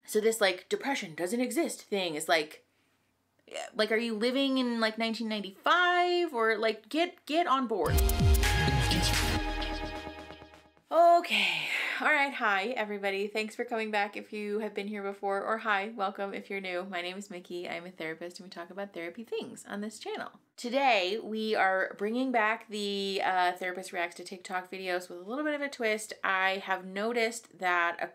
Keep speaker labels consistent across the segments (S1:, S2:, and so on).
S1: So this like depression doesn't exist thing is like, are you living in like 1995 or like get on board? Okay. All right. Hi, everybody. Thanks for coming back if you have been here before, or hi, welcome if you're new. My name is Mickey. I'm a therapist and we talk about therapy things on this channel. Today, we are bringing back the Therapist Reacts to TikTok videos with a little bit of a twist. I have noticed that a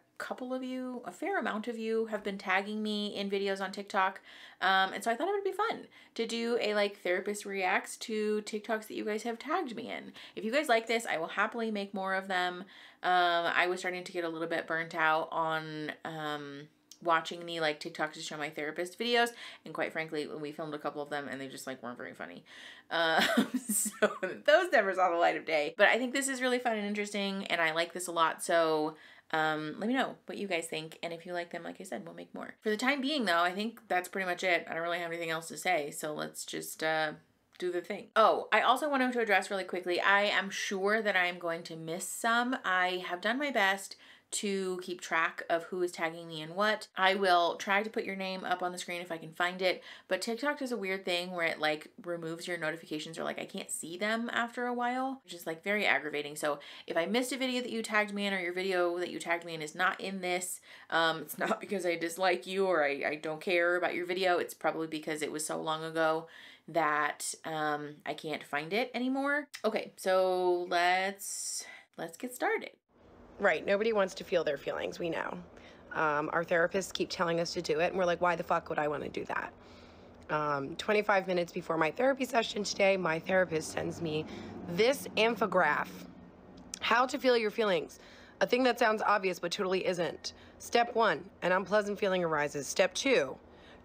S1: fair amount of you have been tagging me in videos on TikTok. And so I thought it would be fun to do a like Therapist Reacts to TikToks that you guys have tagged me in. If you guys like this, I will happily make more of them. I was starting to get a little bit burnt out on watching the like TikToks to show my therapist videos, and quite frankly, we filmed a couple of them and they just like weren't very funny. So those never saw the light of day. But I think this is really fun and interesting, and I like this a lot. So let me know what you guys think, and if you like them, like I said, we'll make more. For the time being though, I think that's pretty much it. I don't really have anything else to say, so let's just do the thing. Oh, I also wanted to address really quickly, I am sure that I am going to miss some. I have done my best to keep track of who is tagging me and what. I will try to put your name up on the screen if I can find it, but TikTok does a weird thing where it like removes your notifications, or like I can't see them after a while, which is like very aggravating. So if I missed a video that you tagged me in, or your video that you tagged me in is not in this, it's not because I dislike you or I don't care about your video. It's probably because it was so long ago that I can't find it anymore. Okay, so let's get started.
S2: Right, nobody wants to feel their feelings, we know. Our therapists keep telling us to do it, and we're like, why the fuck would I want to do that? 25 minutes before my therapy session today, my therapist sends me this infograph. How to feel your feelings. A thing that sounds obvious, but totally isn't. Step 1, an unpleasant feeling arises. Step 2,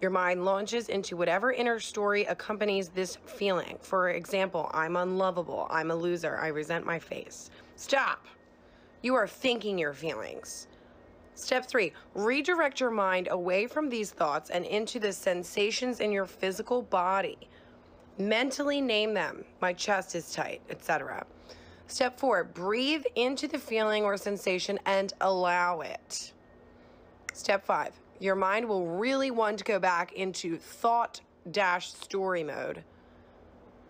S2: your mind launches into whatever inner story accompanies this feeling. For example, I'm unlovable, I'm a loser, I resent my face. Stop. You are thinking your feelings. Step 3, redirect your mind away from these thoughts and into the sensations in your physical body. Mentally name them. My chest is tight, etc. Step 4, breathe into the feeling or sensation and allow it. Step 5, your mind will really want to go back into thought-story mode.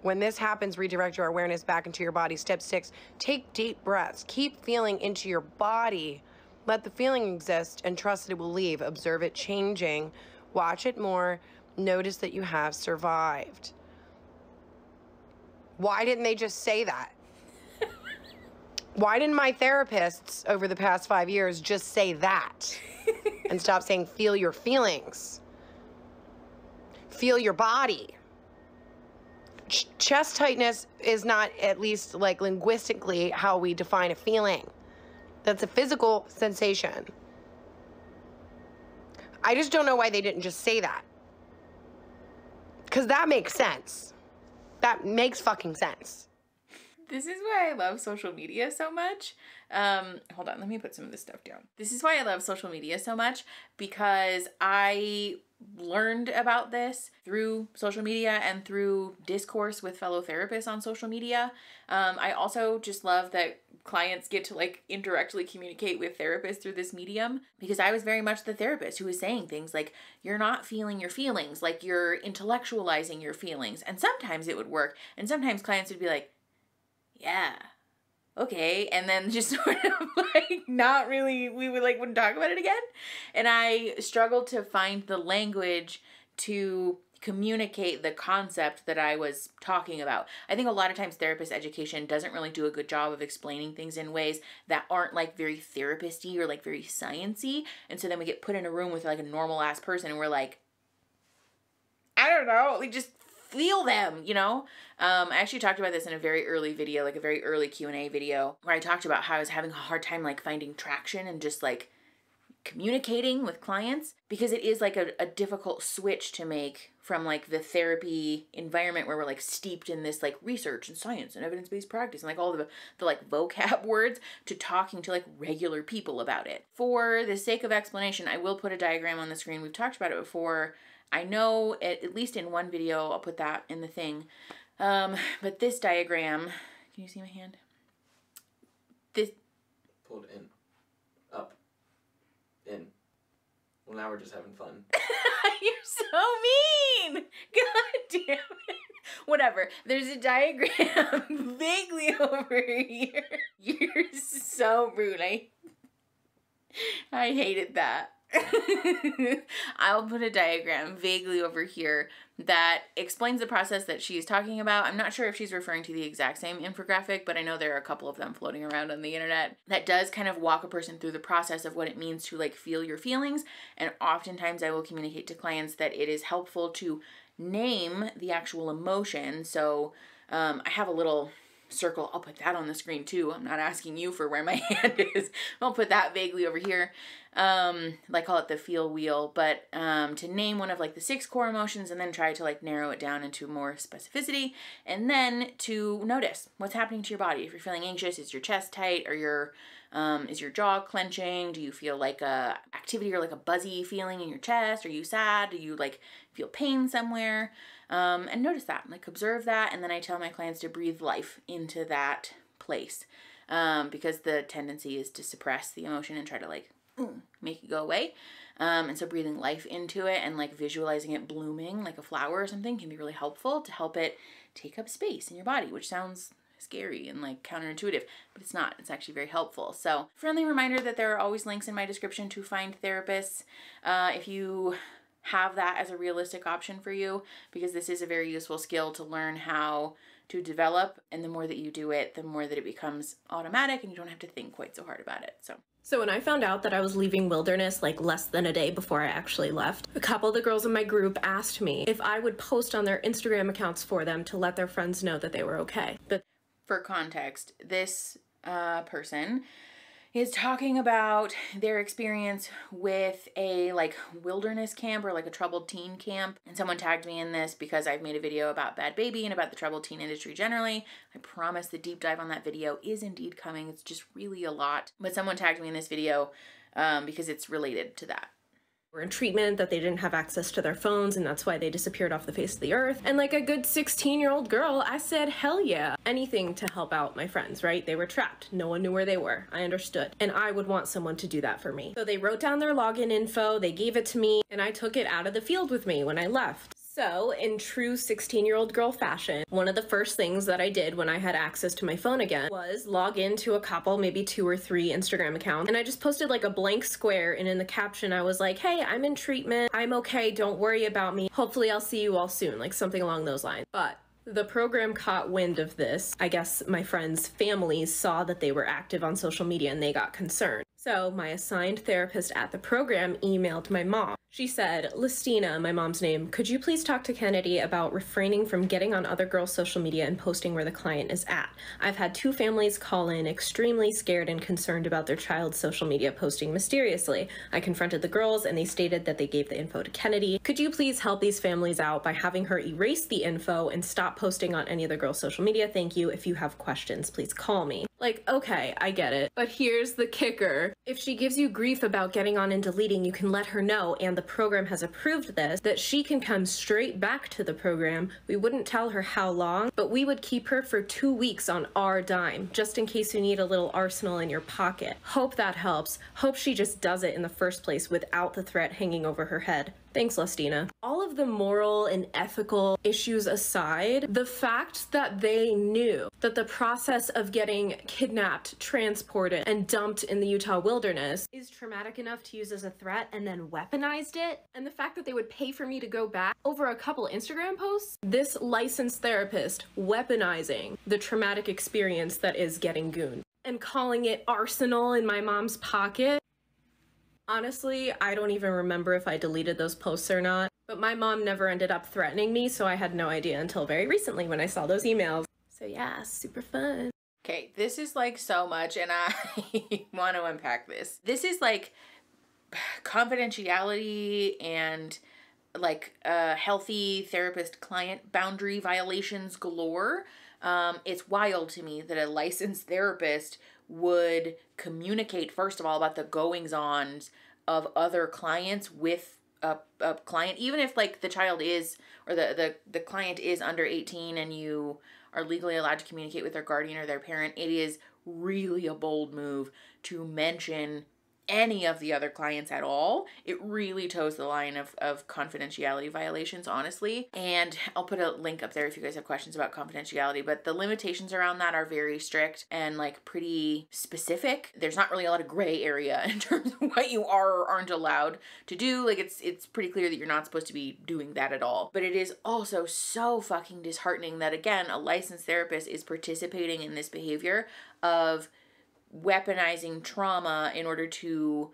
S2: When this happens, redirect your awareness back into your body. Step 6, take deep breaths. Keep feeling into your body. Let the feeling exist and trust that it will leave. Observe it changing. Watch it more. Notice that you have survived. Why didn't they just say that? Why didn't my therapists over the past 5 years just say that and stop saying feel your feelings? Feel your body. Chest tightness is not, at least like linguistically, how we define a feeling. That's a physical sensation. I just don't know why they didn't just say that. Because that makes sense. That makes fucking sense.
S1: This is why I love social media so much. Hold on, let me put some of this stuff down. This is why I love social media so much, because I learned about this through social media and through discourse with fellow therapists on social media. I also just love that clients get to like indirectly communicate with therapists through this medium, because I was very much the therapist who was saying things like, you're not feeling your feelings, like you're intellectualizing your feelings. And sometimes it would work, and sometimes clients would be like, yeah, okay, and then just sort of like not really, we would like wouldn't talk about it again. And I struggled to find the language to communicate the concept that I was talking about. I think a lot of times therapist education doesn't really do a good job of explaining things in ways that aren't like very therapist-y or like very science-y. And so then we get put in a room with like a normal ass person and we're like, I don't know, like just feel them, you know? I actually talked about this in a very early video, like a very early Q&A video, where I talked about how I was having a hard time like finding traction and just like communicating with clients, because it is like a difficult switch to make from like the therapy environment where we're like steeped in this like research and science and evidence-based practice and like all the like vocab words, to talking to like regular people about it. For the sake of explanation, I will put a diagram on the screen. We've talked about it before. I know at least in one video, I'll put that in the thing. But this diagram, can you see my hand? This.
S3: Pulled in, up, in, Well, now we're just having fun.
S1: You're so mean! God damn it. Whatever. There's a diagram vaguely over here. You're so rude. I hated that. I'll put a diagram vaguely over here that explains the process that she's talking about. I'm not sure if she's referring to the exact same infographic, but I know there are a couple of them floating around on the internet that does kind of walk a person through the process of what it means to like feel your feelings. And oftentimes I will communicate to clients that it is helpful to name the actual emotion. So I have a little circle. I'll put that on the screen too. I'm not asking you for where my hand is. I'll put that vaguely over here. Like call it the feel wheel, but to name one of like the 6 core emotions and then try to like narrow it down into more specificity, and then to notice what's happening to your body. If you're feeling anxious, is your chest tight, or is your jaw clenching? Do you feel like a activity or like a buzzy feeling in your chest? Are you sad? Do you like feel pain somewhere? And notice that, like observe that. And then I tell my clients to breathe life into that place, because the tendency is to suppress the emotion and try to like make it go away. And so breathing life into it and like visualizing it blooming like a flower or something can be really helpful to help it take up space in your body, which sounds scary and like counterintuitive, but it's not. It's actually very helpful. So friendly reminder that there are always links in my description to find therapists if you have that as a realistic option for you, because this is a very useful skill to learn how to develop. And the more that you do it, the more that it becomes automatic and you don't have to think quite so hard about it.
S4: So when I found out that I was leaving Wilderness like less than a day before I actually left, a couple of the girls in my group asked me if I would post on their Instagram accounts for them to let their friends know that they were okay. But
S1: for context, this person is talking about their experience with a like wilderness camp or like a troubled teen camp. And someone tagged me in this because I've made a video about Bad Baby and about the troubled teen industry generally. I promise the deep dive on that video is indeed coming. It's just really a lot. But someone tagged me in this video because it's related to that.
S4: Were in treatment, that they didn't have access to their phones, and that's why they disappeared off the face of the earth. And like a good 16-year-old girl, I said, hell yeah. Anything to help out my friends, right? They were trapped. No one knew where they were. I understood. And I would want someone to do that for me. So they wrote down their login info, they gave it to me, and I took it out of the field with me when I left. So, in true 16-year-old girl fashion, one of the first things that I did when I had access to my phone again was log into a couple, maybe 2 or 3 Instagram accounts, and I just posted like a blank square, and in the caption I was like, hey, I'm in treatment, I'm okay, don't worry about me, hopefully I'll see you all soon, like something along those lines. But the program caught wind of this. I guess my friends' families saw that they were active on social media and they got concerned. So my assigned therapist at the program emailed my mom. She said, Listina, my mom's name, could you please talk to Kennedy about refraining from getting on other girls' social media and posting where the client is at? I've had 2 families call in extremely scared and concerned about their child's social media posting mysteriously. I confronted the girls and they stated that they gave the info to Kennedy. Could you please help these families out by having her erase the info and stop posting on any other girls' social media? Thank you. If you have questions, please call me. Like, okay, I get it. But here's the kicker. If she gives you grief about getting on and deleting, you can let her know, and the program has approved this, that she can come straight back to the program. We wouldn't tell her how long, but we would keep her for 2 weeks on our dime, just in case you need a little arsenal in your pocket. Hope that helps. Hope she just does it in the first place without the threat hanging over her head. Thanks, Listina. All of the moral and ethical issues aside, the fact that they knew that the process of getting kidnapped, transported, and dumped in the Utah wilderness is traumatic enough to use as a threat and then weaponized it, and the fact that they would pay for me to go back over a couple Instagram posts, this licensed therapist weaponizing the traumatic experience that is getting gooned and calling it arsenal in my mom's pocket. Honestly, I don't even remember if I deleted those posts or not, but my mom never ended up threatening me, so I had no idea until very recently when I saw those emails. So yeah, super fun.
S1: Okay, this is like so much, and I want to unpack this. This is like confidentiality and like healthy therapist-client boundary violations galore. It's wild to me that a licensed therapist would communicate, first of all, about the goings-ons of other clients with a client, even if like the child is, or the client is under 18 and you are legally allowed to communicate with their guardian or their parent. It is really a bold move to mention any of the other clients at all, it really toes the line of confidentiality violations, honestly. And I'll put a link up there if you guys have questions about confidentiality, but the limitations around that are very strict and like pretty specific. There's not really a lot of gray area in terms of what you are or aren't allowed to do. Like it's pretty clear that you're not supposed to be doing that at all. But it is also so fucking disheartening that, again, a licensed therapist is participating in this behavior of weaponizing trauma in order to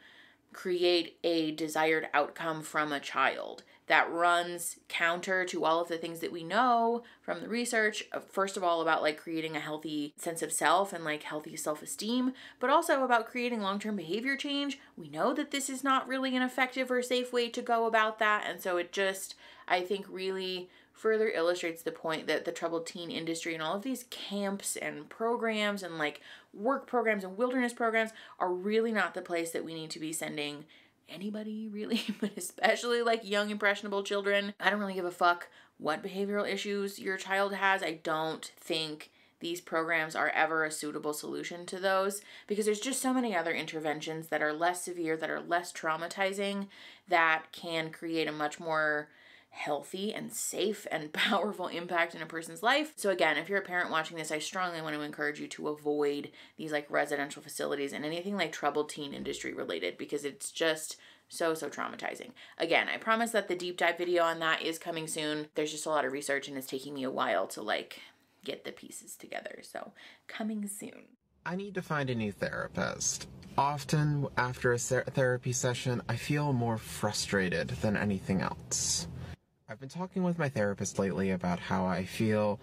S1: create a desired outcome from a child that runs counter to all of the things that we know from the research, first of all, about like creating a healthy sense of self and like healthy self-esteem, but also about creating long-term behavior change. We know that this is not really an effective or safe way to go about that. And so it just, I think, really further illustrates the point that the troubled teen industry and all of these camps and programs and like work programs and wilderness programs are really not the place that we need to be sending anybody, really, but especially like young impressionable children. I don't really give a fuck what behavioral issues your child has. I don't think these programs are ever a suitable solution to those, because there's just so many other interventions that are less severe, that are less traumatizing, that can create a much more healthy and safe and powerful impact in a person's life. So again, if you're a parent watching this, I strongly want to encourage you to avoid these like residential facilities and anything like troubled teen industry related, because it's just so traumatizing. Again, I promise that the deep dive video on that is coming soon. There's just a lot of research and it's taking me a while to like get the pieces together. So coming soon.
S3: I need to find a new therapist. Often after a therapy session, I feel more frustrated than anything else. I've been talking with my therapist lately about how I feel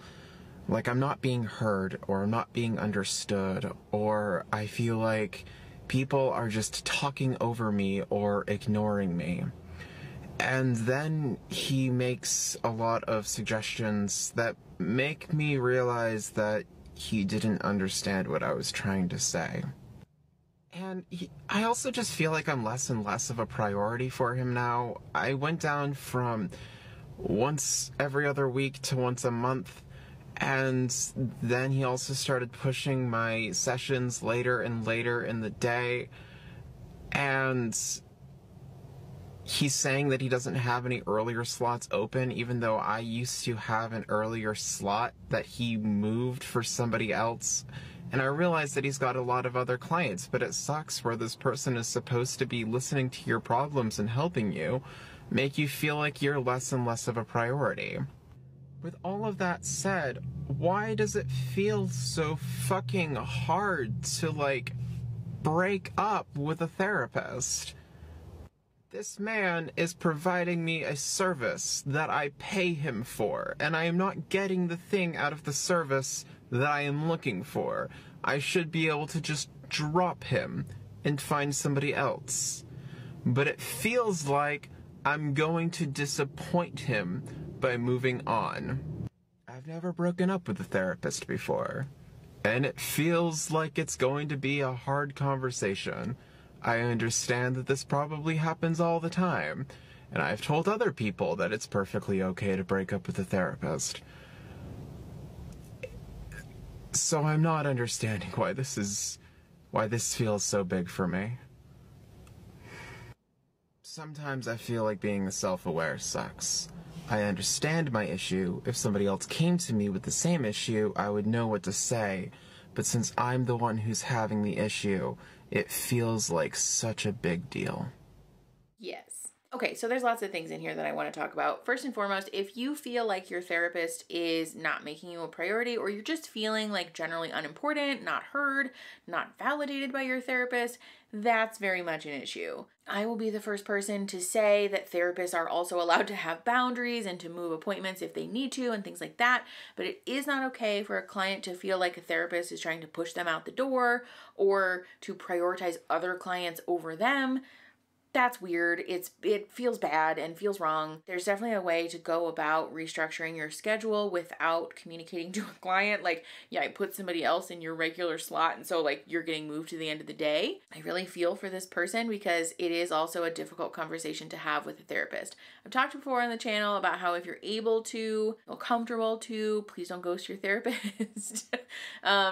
S3: like I'm not being heard, or I'm not being understood, or I feel like people are just talking over me or ignoring me. And then he makes a lot of suggestions that make me realize that he didn't understand what I was trying to say. And I also just feel like I'm less and less of a priority for him now. I went down from once every other week to once a month, and then he also started pushing my sessions later and later in the day, and he's saying that he doesn't have any earlier slots open, even though I used to have an earlier slot that he moved for somebody else. And I realize that he's got a lot of other clients, but it sucks where this person is supposed to be listening to your problems and helping you, make you feel like you're less and less of a priority. With all of that said, why does it feel so fucking hard to, like, break up with a therapist? This man is providing me a service that I pay him for, and I am not getting the thing out of the service that I am looking for. I should be able to just drop him and find somebody else. But it feels like I'm going to disappoint him by moving on. I've never broken up with a therapist before, and it feels like it's going to be a hard conversation. I understand that this probably happens all the time, and I've told other people that it's perfectly okay to break up with a therapist. So I'm not understanding why this feels so big for me. Sometimes I feel like being the self-aware sucks. I understand my issue. If somebody else came to me with the same issue, I would know what to say. But since I'm the one who's having the issue, it feels like such a big deal.
S1: Yes. Okay, so there's lots of things in here that I want to talk about. First and foremost, if you feel like your therapist is not making you a priority, or you're just feeling like generally unimportant, not heard, not validated by your therapist, that's very much an issue. I will be the first person to say that therapists are also allowed to have boundaries and to move appointments if they need to and things like that, but it is not okay for a client to feel like a therapist is trying to push them out the door or to prioritize other clients over them. that's weird. It feels bad and feels wrong. There's definitely a way to go about restructuring your schedule without communicating to a client. Like, yeah, I put somebody else in your regular slot, and so like you're getting moved to the end of the day. I really feel for this person because it is also a difficult conversation to have with a therapist. I've talked before on the channel about how if you're able to, feel comfortable to, please don't ghost your therapist.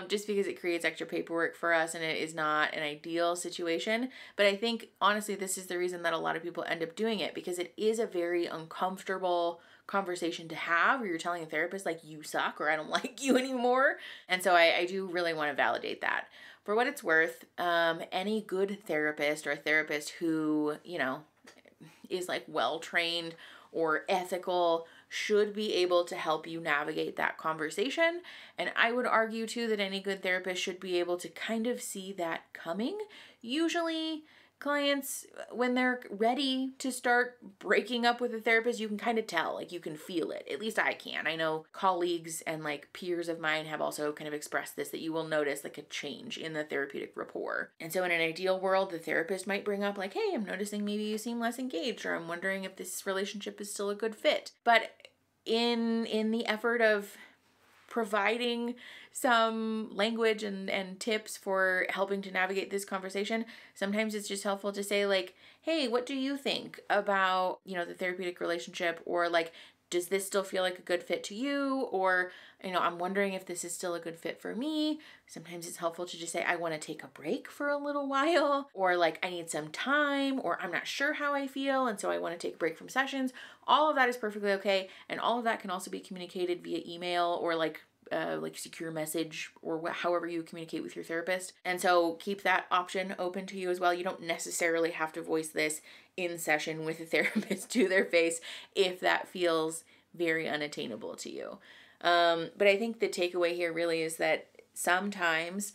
S1: Just because it creates extra paperwork for us and it is not an ideal situation. But I think honestly, this is the reason that a lot of people end up doing it, because it is a very uncomfortable conversation to have where you're telling a therapist like, you suck, or I don't like you anymore. And so I do really want to validate that. For what it's worth, any good therapist or a therapist who, you know, is like well-trained or ethical should be able to help you navigate that conversation. And I would argue too that any good therapist should be able to kind of see that coming. Usually clients, when they're ready to start breaking up with a therapist, you can kind of tell, like you can feel it. At least I can. I know colleagues and like peers of mine have also kind of expressed this, that you will notice like a change in the therapeutic rapport. And so in an ideal world, the therapist might bring up like, hey, I'm noticing maybe you seem less engaged, or I'm wondering if this relationship is still a good fit. But in the effort of providing some language and tips for helping to navigate this conversation, sometimes it's just helpful to say like, hey, what do you think about, you know, the therapeutic relationship? Or like, does this still feel like a good fit to you? Or, you know, I'm wondering if this is still a good fit for me. Sometimes it's helpful to just say, I want to take a break for a little while, or like, I need some time, or I'm not sure how I feel, and so I want to take a break from sessions. All of that is perfectly okay. And all of that can also be communicated via email or like secure message, or however you communicate with your therapist. And so keep that option open to you as well. You don't necessarily have to voice this in session with a therapist to their face if that feels very unattainable to you. But I think the takeaway here really is that sometimes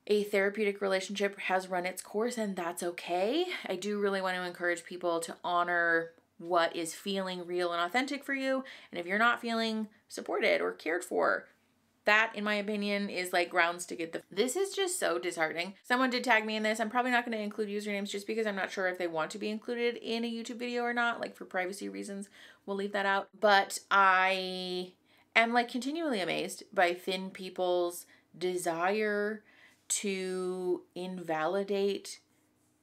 S1: a therapeutic relationship has run its course, and that's okay. I do really want to encourage people to honor what is feeling real and authentic for you. And if you're not feeling supported or cared for, that, in my opinion, is like grounds to get This is just so disheartening. Someone did tag me in this. I'm probably not going to include usernames just because I'm not sure if they want to be included in a YouTube video or not. Like for privacy reasons, we'll leave that out. But I am like continually amazed by thin people's desire to invalidate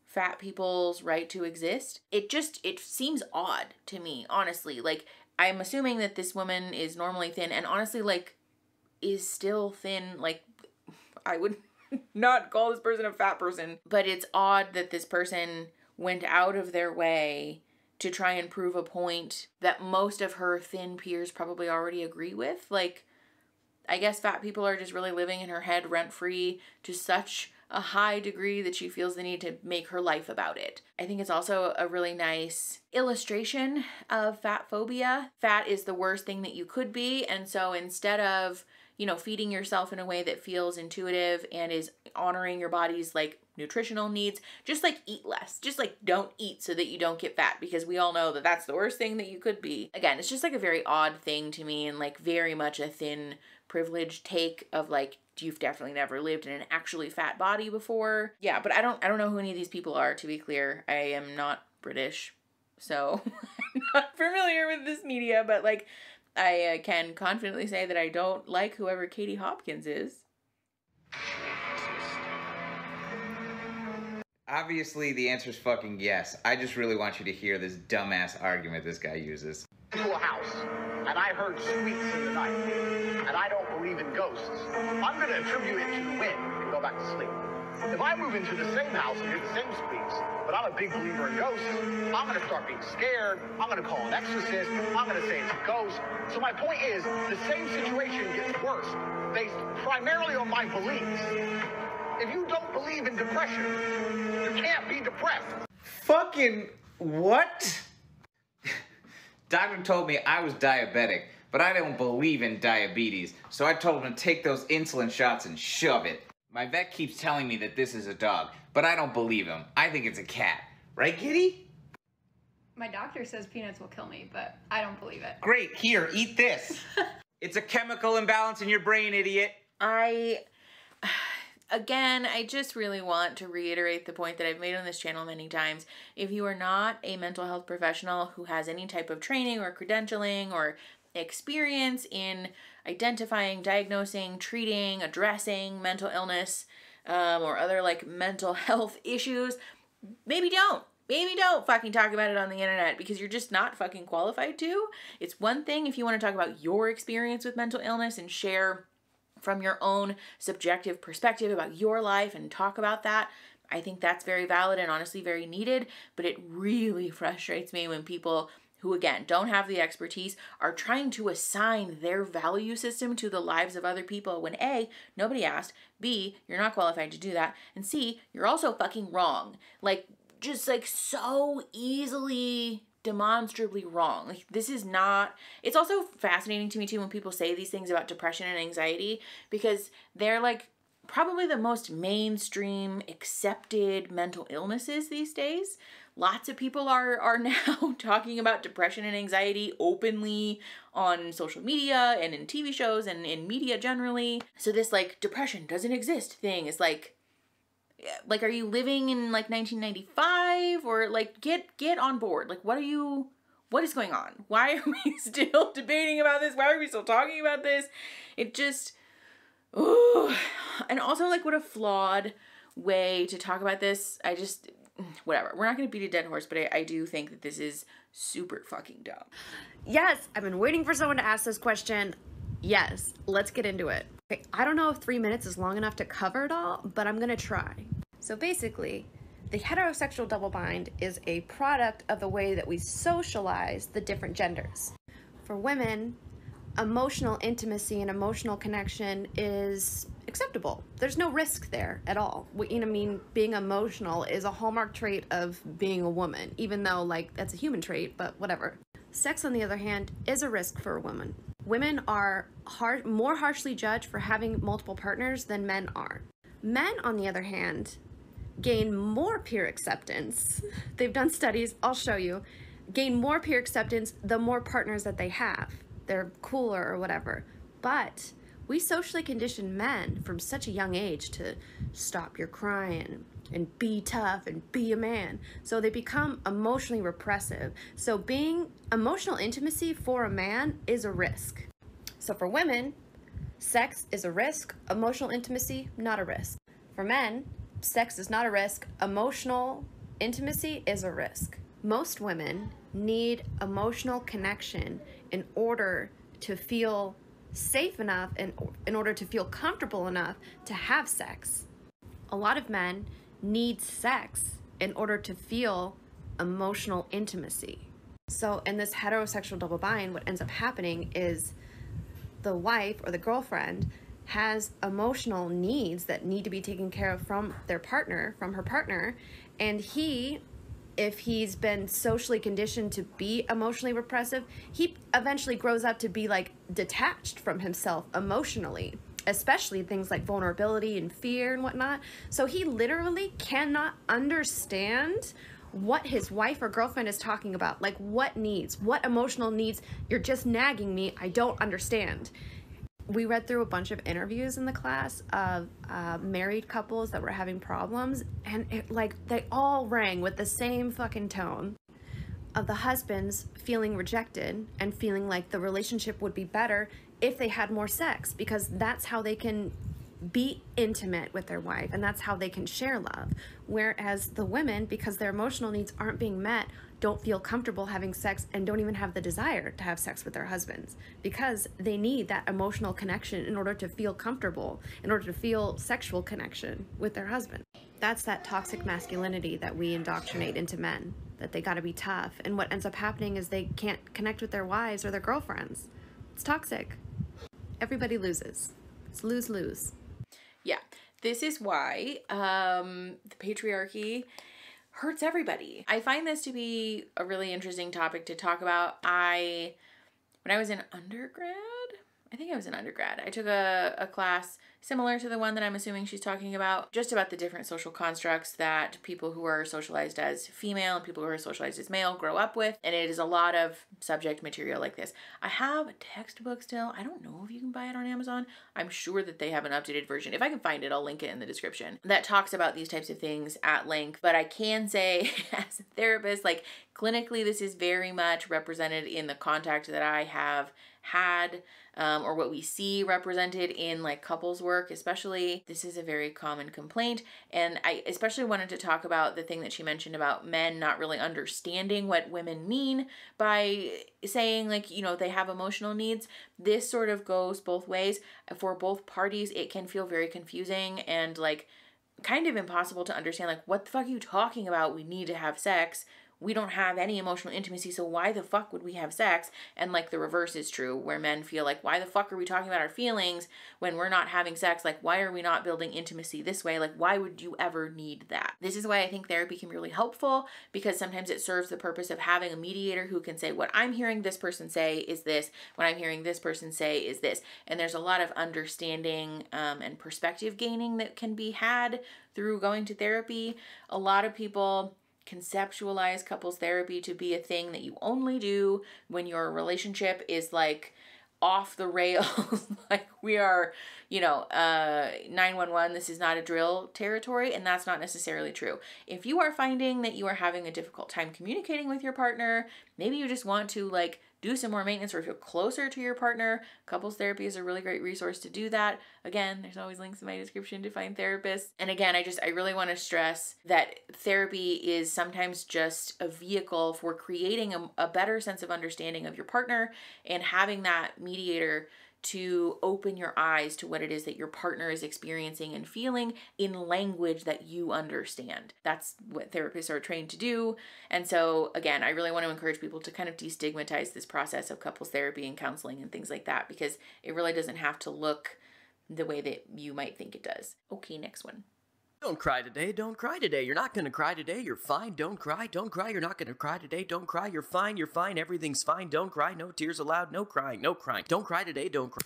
S1: fat people's right to exist. It seems odd to me, honestly. Like, I'm assuming that this woman is normally thin and honestly, like, is still thin. Like, I would not call this person a fat person, but it's odd that this person went out of their way to try and prove a point that most of her thin peers probably already agree with. Like, I guess fat people are just really living in her head rent-free to such a high degree that she feels the need to make her life about it. I think it's also a really nice illustration of fat phobia. Fat is the worst thing that you could be, and so instead of, you know, feeding yourself in a way that feels intuitive and is honoring your body's like nutritional needs, just like eat less. Just like don't eat so that you don't get fat, because we all know that that's the worst thing that you could be. Again, it's just like a very odd thing to me, and like very much a thin privileged take of like, you've definitely never lived in an actually fat body before. Yeah, but I don't know who any of these people are, to be clear. I am not British, so I'm not familiar with this media, but like, I can confidently say that I don't like whoever Katie Hopkins is.
S5: Obviously, the answer is fucking yes. I just really want you to hear this dumbass argument this guy uses.
S6: To a house, and I heard squeaks in the night, and I don't believe in ghosts. I'm going to attribute it to the wind and go back to sleep. If I move into the same house and hear the same squeaks, but I'm a big believer in ghosts, I'm going to start being scared, I'm going to call an exorcist, I'm going to say it's a ghost. So my point is, the same situation gets worse, based primarily on my beliefs. If you don't believe in depression, you can't be depressed.
S5: Fucking what? Doctor told me I was diabetic, but I don't believe in diabetes, so I told him to take those insulin shots and shove it. My vet keeps telling me that this is a dog, but I don't believe him. I think it's a cat. Right, Kitty?
S7: My doctor says peanuts will kill me, but I don't believe it.
S5: Great, here, eat this. It's a chemical imbalance in your brain, idiot.
S1: Again, I just really want to reiterate the point that I've made on this channel many times. If you are not a mental health professional who has any type of training or credentialing or experience in identifying, diagnosing, treating, addressing mental illness or other like mental health issues, maybe don't fucking talk about it on the internet because you're just not fucking qualified to. It's one thing if you want to talk about your experience with mental illness and share from your own subjective perspective about your life and talk about that. I think that's very valid and honestly very needed, but it really frustrates me when people who, again, don't have the expertise are trying to assign their value system to the lives of other people when A, nobody asked, B, you're not qualified to do that, and C, you're also fucking wrong. Like, just like so easily demonstrably wrong. Like, this is not, it's also fascinating to me too when people say these things about depression and anxiety because they're like probably the most mainstream accepted mental illnesses these days. Lots of people are now talking about depression and anxiety openly on social media and in TV shows and in media generally. So this like depression doesn't exist thing is like, are you living in like 1995 or like get on board? Like, what is going on? Why are we still debating about this? Why are we still talking about this? It just, ooh. And also like what a flawed way to talk about this. I just, whatever. We're not going to beat a dead horse, but I do think that this is super fucking dumb.
S2: Yes, I've been waiting for someone to ask this question. Yes, let's get into it. Okay, I don't know if 3 minutes is long enough to cover it all, but I'm gonna try. So basically, the heterosexual double bind is a product of the way that we socialize the different genders. For women, emotional intimacy and emotional connection is acceptable. There's no risk there at all. Being emotional is a hallmark trait of being a woman, even though like that's a human trait, but whatever. Sex, on the other hand, is a risk for a woman. Women are more harshly judged for having multiple partners than men are. Men, on the other hand, gain more peer acceptance. They've done studies, I'll show you, gain more peer acceptance the more partners that they have. They're cooler or whatever. But we socially condition men from such a young age to stop your crying and be tough and be a man. So they become emotionally repressive. So being emotional intimacy for a man is a risk. So for women, sex is a risk, emotional intimacy, not a risk. For men, sex is not a risk, emotional intimacy is a risk. Most women need emotional connection in order to feel safe enough and in order to feel comfortable enough to have sex. A lot of men need sex in order to feel emotional intimacy. So in this heterosexual double bind, what ends up happening is the wife or the girlfriend has emotional needs that need to be taken care of from their partner, from her partner, and if he's been socially conditioned to be emotionally repressive, he eventually grows up to be like detached from himself emotionally, especially things like vulnerability and fear and whatnot. So he literally cannot understand what his wife or girlfriend is talking about. Like what needs, what emotional needs, you're just nagging me, I don't understand. We read through a bunch of interviews in the class of married couples that were having problems, and they all rang with the same fucking tone of the husbands feeling rejected and feeling like the relationship would be better if they had more sex, because that's how they can be intimate with their wife and that's how they can share love. Whereas the women, because their emotional needs aren't being met, don't feel comfortable having sex and don't even have the desire to have sex with their husbands because they need that emotional connection in order to feel comfortable, in order to feel sexual connection with their husband. That's that toxic masculinity that we indoctrinate into men, that they gotta be tough. And what ends up happening is they can't connect with their wives or their girlfriends. It's toxic. Everybody loses. It's lose-lose.
S1: Yeah, this is why the patriarchy hurts everybody. I find this to be a really interesting topic to talk about. When I was in undergrad, I think I was in undergrad, I took a class similar to the one that I'm assuming she's talking about, just about the different social constructs that people who are socialized as female and people who are socialized as male grow up with. And it is a lot of subject material like this. I have a textbook still. I don't know if you can buy it on Amazon. I'm sure that they have an updated version. If I can find it, I'll link it in the description, that talks about these types of things at length. But I can say as a therapist, like clinically, this is very much represented in the contact that I have had, or what we see represented in like couples work especially. This is a very common complaint. And I especially wanted to talk about the thing that she mentioned about men not really understanding what women mean by saying like, you know, they have emotional needs. This sort of goes both ways. For both parties, it can feel very confusing and like kind of impossible to understand, like, what the fuck are you talking about? We need to have sex. We don't have any emotional intimacy, so why the fuck would we have sex? And like the reverse is true, where men feel like, why the fuck are we talking about our feelings when we're not having sex? Like, why are we not building intimacy this way? Like, why would you ever need that? This is why I think therapy can be really helpful, because sometimes it serves the purpose of having a mediator who can say, what I'm hearing this person say is this, what I'm hearing this person say is this. And there's a lot of understanding and perspective gaining that can be had through going to therapy. A lot of people conceptualize couples therapy to be a thing that you only do when your relationship is like off the rails, like we are, you know, 911, this is not a drill territory, and that's not necessarily true. If you are finding that you are having a difficult time communicating with your partner, maybe you just want to like do some more maintenance or feel closer to your partner, couples therapy is a really great resource to do that. Again, there's always links in my description to find therapists. And again, I really want to stress that therapy is sometimes just a vehicle for creating a better sense of understanding of your partner and having that mediator to open your eyes to what it is that your partner is experiencing and feeling in language that you understand. That's what therapists are trained to do. And so again, I really want to encourage people to kind of destigmatize this process of couples therapy and counseling and things like that, because it really doesn't have to look the way that you might think it does. Okay, next one.
S8: Don't cry today, don't cry today. You're not gonna cry today, you're fine. Don't cry, you're not gonna cry today. Don't cry, you're fine, everything's fine. Don't cry, no tears allowed, no crying, no crying. Don't cry today, don't cry.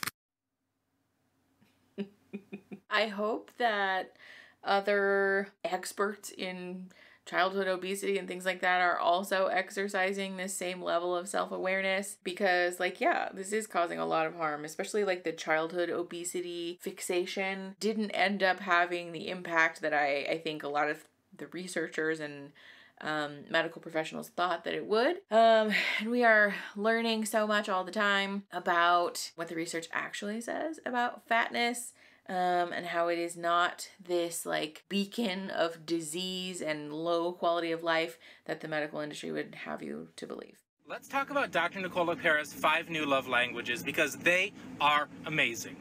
S1: I hope that other experts in childhood obesity and things like that are also exercising this same level of self-awareness, because like, yeah, this is causing a lot of harm, especially like the childhood obesity fixation didn't end up having the impact that I think a lot of the researchers and medical professionals thought that it would. And we are learning so much all the time about what the research actually says about fatness. And how it is not this like beacon of disease and low quality of life that the medical industry would have you to believe.
S9: Let's talk about Dr. Nicole Lapera's 5 new love languages, because they are amazing.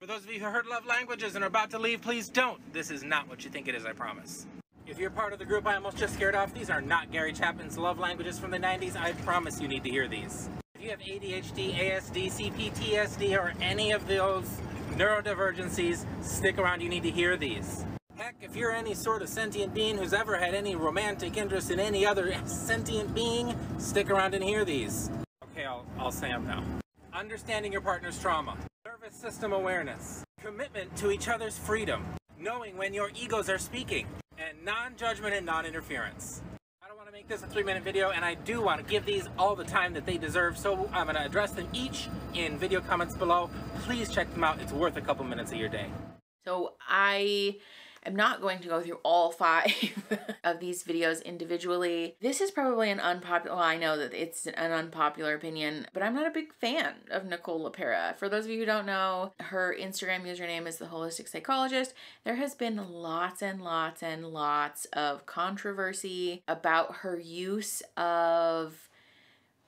S9: For those of you who heard love languages and are about to leave, please don't. This is not what you think it is, I promise. If you're part of the group I almost just scared off, these are not Gary Chapman's love languages from the 90s. I promise you need to hear these. If you have ADHD, ASD, CPTSD, or any of those neurodivergencies, stick around, you need to hear these. Heck, if you're any sort of sentient being who's ever had any romantic interest in any other sentient being, stick around and hear these. Okay, I'll say them now. Understanding your partner's trauma. Nervous system awareness. Commitment to each other's freedom. Knowing when your egos are speaking. And non-judgment and non-interference. I don't want to make this a 3-minute video, and I do want to give these all the time that they deserve, so I'm going to address them each in video comments below. Please check them out. It's worth a couple minutes of your day.
S1: So I am not going to go through all 5 of these videos individually. This is probably an unpopular, well, I know that it's an unpopular opinion, but I'm not a big fan of Nicole Lapera. For those of you who don't know, her Instagram username is The Holistic Psychologist. There has been lots and lots and lots of controversy about her use of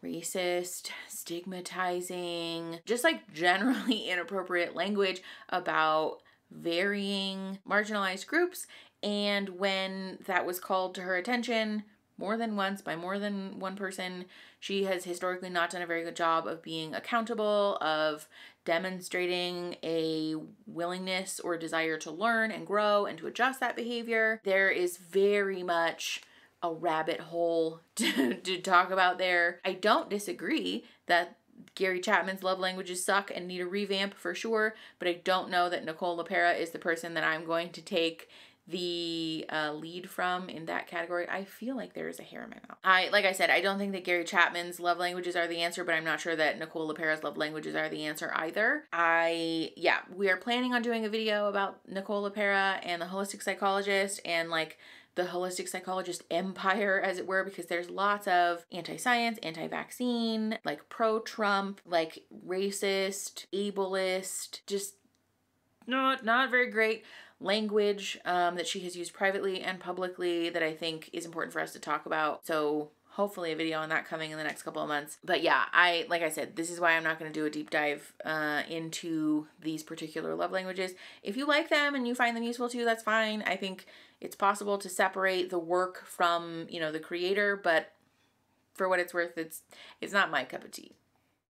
S1: racist, stigmatizing, just like generally inappropriate language about varying marginalized groups. And when that was called to her attention more than once by more than one person, she has historically not done a very good job of being accountable, of demonstrating a willingness or desire to learn and grow and to adjust that behavior. There is very much a rabbit hole to talk about there. I don't disagree that Gary Chapman's love languages suck and need a revamp for sure, but I don't know that Nicole Lapera is the person that I'm going to take the lead from in that category. I feel like there is a hair in my mouth. Like I said, I don't think that Gary Chapman's love languages are the answer, but I'm not sure that Nicole Lapera's love languages are the answer either. Yeah, we are planning on doing a video about Nicole Lapera and the holistic psychologist and like the holistic psychologist empire, as it were, because there's lots of anti-science, anti-vaccine, like pro-Trump, like racist, ableist, just not very great language that she has used privately and publicly that I think is important for us to talk about. So hopefully a video on that coming in the next couple of months. But yeah, like I said, this is why I'm not going to do a deep dive into these particular love languages. If you like them and you find them useful too, that's fine. I think it's possible to separate the work from, you know, the creator, but for what it's worth, it's not my cup of tea.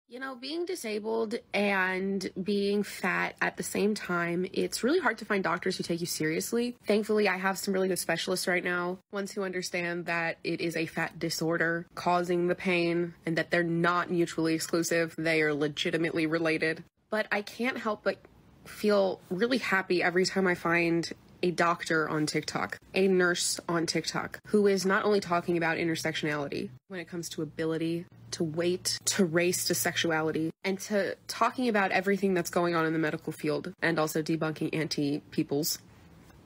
S2: You know, being disabled and being fat at the same time, it's really hard to find doctors who take you seriously. Thankfully, I have some really good specialists right now, ones who understand that it is a fat disorder causing the pain and that they're not mutually exclusive. They are legitimately related. But I can't help but feel really happy every time I find a doctor on TikTok, a nurse on TikTok, who is not only talking about intersectionality when it comes to ability, to weight, to race, to sexuality, and to talking about everything that's going on in the medical field and also debunking anti-peoples.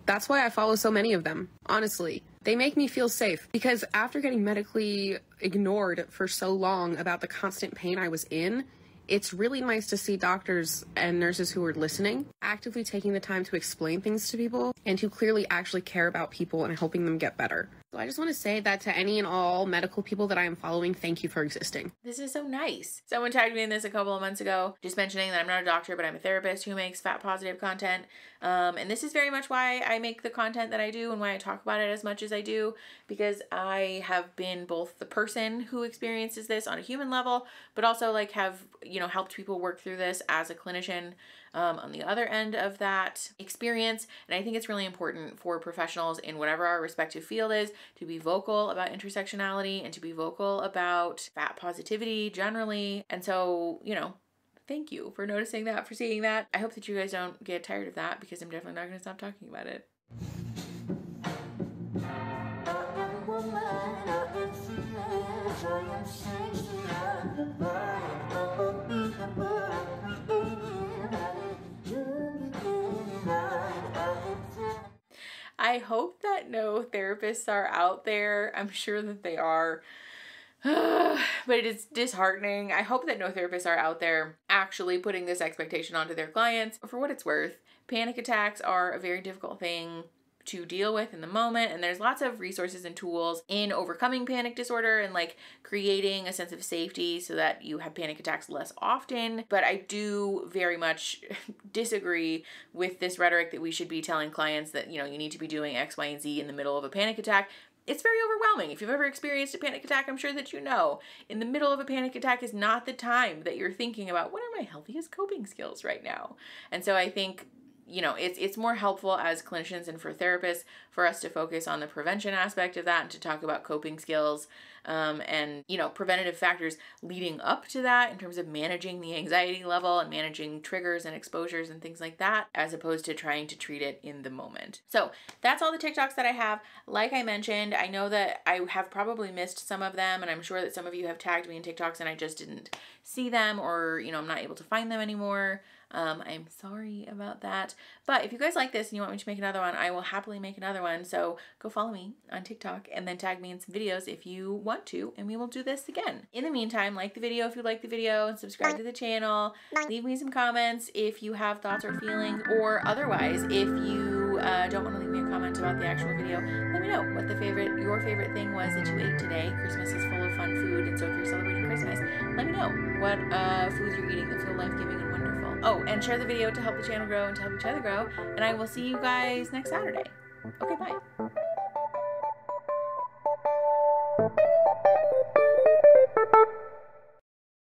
S2: That's why I follow so many of them, honestly. They make me feel safe because after getting medically ignored for so long about the constant pain I was in, it's really nice to see doctors and nurses who are listening, actively taking the time to explain things to people, and who clearly actually care about people and helping them get better. So I just want to say that to any and all medical people that I am following, thank you for existing.
S1: This is so nice. Someone tagged me in this a couple of months ago, just mentioning that I'm not a doctor, but I'm a therapist who makes fat positive content. And this is very much why I make the content that I do and why I talk about it as much as I do, because I have been both the person who experiences this on a human level, but also like have, you know, helped people work through this as a clinician on the other end of that experience. And I think it's really important for professionals in whatever our respective field is to be vocal about intersectionality and to be vocal about fat positivity generally. And so, you know, thank you for noticing that, for seeing that. I hope that you guys don't get tired of that because I'm definitely not going to stop talking about it. I hope that no therapists are out there. I'm sure that they are. But it's disheartening. I hope that no therapists are out there actually putting this expectation onto their clients. For what it's worth, panic attacks are a very difficult thing to deal with in the moment, and there's lots of resources and tools in overcoming panic disorder and like creating a sense of safety so that you have panic attacks less often. But I do very much disagree with this rhetoric that we should be telling clients that, you know, you need to be doing X, Y, and Z in the middle of a panic attack. It's very overwhelming. If you've ever experienced a panic attack, I'm sure that you know, in the middle of a panic attack is not the time that you're thinking about what are my healthiest coping skills right now. And so I think, you know, it's more helpful as clinicians and for therapists for us to focus on the prevention aspect of that and to talk about coping skills and, you know, preventative factors leading up to that in terms of managing the anxiety level and managing triggers and exposures and things like that, as opposed to trying to treat it in the moment. So that's all the TikToks that I have. Like I mentioned, I know that I have probably missed some of them, and I'm sure that some of you have tagged me in TikToks and I just didn't see them, or, you know, I'm not able to find them anymore. I'm sorry about that. But if you guys like this and you want me to make another one, I will happily make another one. So go follow me on TikTok and then tag me in some videos if you want to, and we will do this again. In the meantime, like the video if you like the video and subscribe to the channel. Leave me some comments if you have thoughts or feelings, or otherwise, if you don't want to leave me a comment about the actual video, let me know what your favorite thing was that you ate today. Christmas is full of fun food, and so if you're celebrating Christmas, let me know what foods you're eating that feel life-giving and wonderful. Oh, and share the video to help the channel grow and to help each other grow. And I will see you guys next Saturday. Okay, bye.